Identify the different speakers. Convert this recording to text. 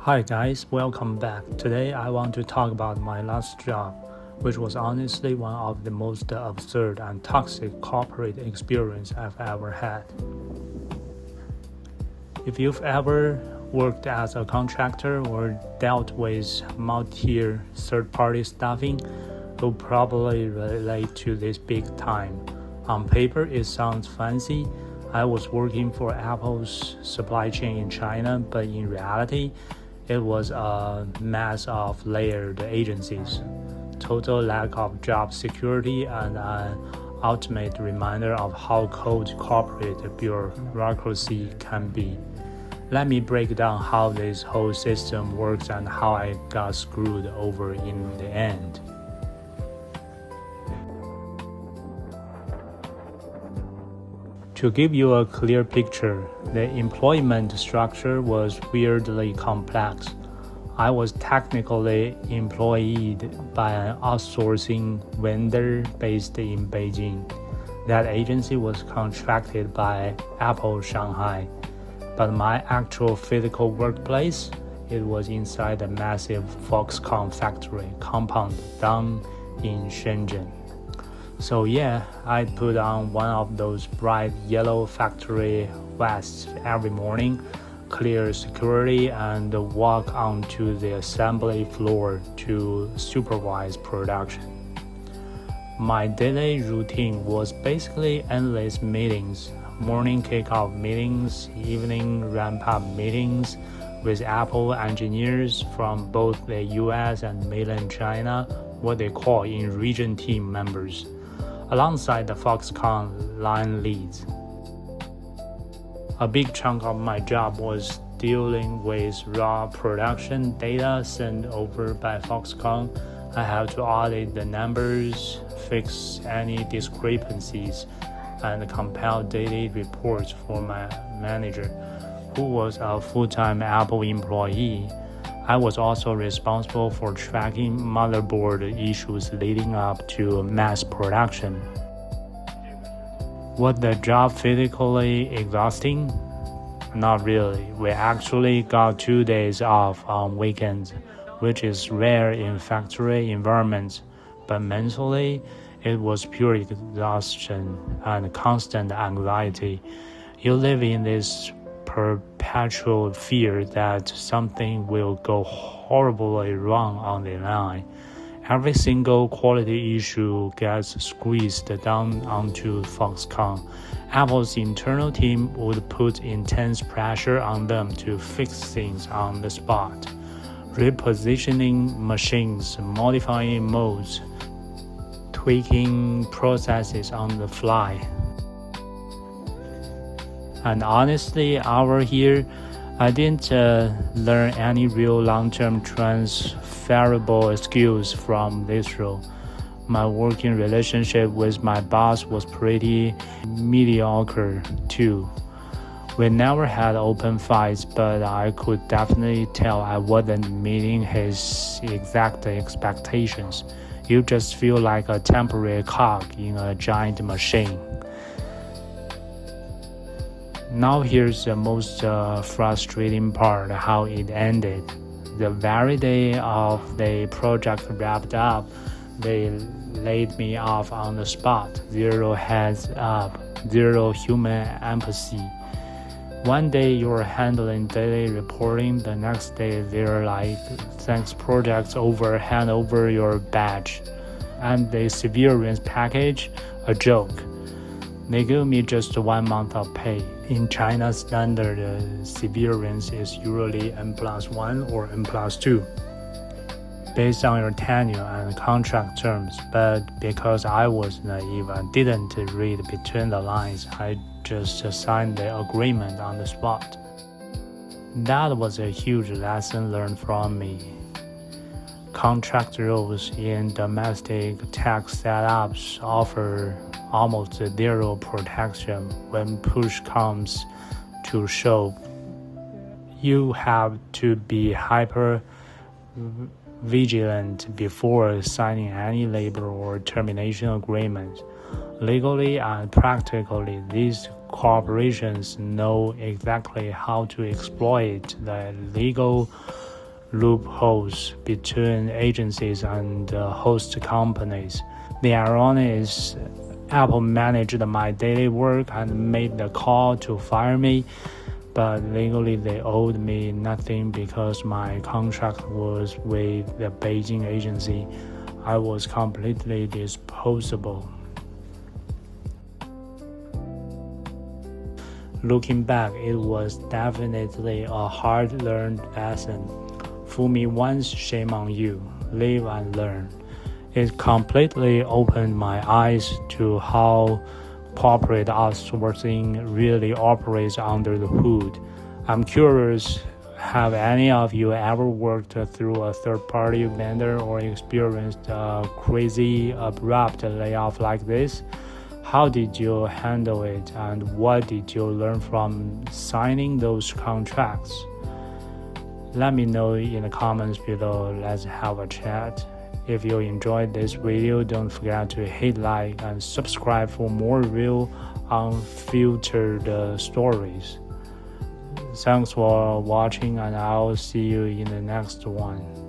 Speaker 1: Hi guys, welcome back. Today I want to talk about my last job, which was honestly one of the most absurd and toxic corporate experience I've ever had. If you've ever worked as a contractor or dealt with multi-tier third-party staffing, you'll probably relate to this big time. On paper, it sounds fancy. I was working for Apple's supply chain in China, but in reality, it was a mess of layered agencies, total lack of job security, and an ultimate reminder of how cold corporate bureaucracy can be. Let me break down how this whole system works and how I got screwed over in the end. To give you a clear picture, the employment structure was weirdly complex. I was technically employed by an outsourcing vendor based in Beijing. That agency was contracted by Apple Shanghai, but my actual physical workplace, it was inside a massive Foxconn factory compound down in Shenzhen. So yeah, I'd put on one of those bright yellow factory vests every morning, clear security, and walk onto the assembly floor to supervise production. My daily routine was basically endless meetings, morning kickoff meetings, evening ramp-up meetings with Apple engineers from both the US and mainland China, what they call in-region team members, alongside the Foxconn line leads. A big chunk of my job was dealing with raw production data sent over by Foxconn. I had to audit the numbers, fix any discrepancies, and compile daily reports for my manager, who was a full-time Apple employee. I was also responsible for tracking motherboard issues leading up to mass production. Was the job physically exhausting? Not really. We actually got 2 days off on weekends, which is rare in factory environments, but mentally, it was pure exhaustion and constant anxiety. You live in this perpetual fear that something will go horribly wrong on the line. Every single quality issue gets squeezed down onto Foxconn. Apple's internal team would put intense pressure on them to fix things on the spot, repositioning machines, modifying modes, tweaking processes on the fly. And honestly, over here, I didn't learn any real long-term transferable skills from this role. My working relationship with my boss was pretty mediocre too. We never had open fights, but I could definitely tell I wasn't meeting his exact expectations. You just feel like a temporary cog in a giant machine. Now here's the most frustrating part, how it ended. The very day of the project wrapped up, they laid me off on the spot. Zero heads up, zero human empathy. One day you're handling daily reporting, the next day they're like, thanks, project's over, hand over your badge. And the severance package, a joke. They give me just 1 month of pay. In China, standard severance is usually N+1 or N+2, based on your tenure and contract terms. But because I was naive and didn't read between the lines, I just signed the agreement on the spot. That was a huge lesson learned from me. Contract roles in domestic tech setups offer almost zero protection when push comes to shove. You have to be hyper vigilant before signing any labor or termination agreements. Legally and practically, these corporations know exactly how to exploit the legal loopholes between agencies and host companies. The irony is Apple managed my daily work and made the call to fire me, but legally they owed me nothing because my contract was with the Beijing agency. I was completely disposable. Looking back, it was definitely a hard-learned lesson. Fool me once, shame on you. Live and learn. It completely opened my eyes to how corporate outsourcing really operates under the hood. I'm curious, have any of you ever worked through a third-party vendor or experienced a crazy, abrupt layoff like this? How did you handle it, and what did you learn from signing those contracts? Let me know in the comments below. Let's have a chat. If you enjoyed this video, don't forget to hit like and subscribe for more real, unfiltered stories. Thanks for watching, and I'll see you in the next one.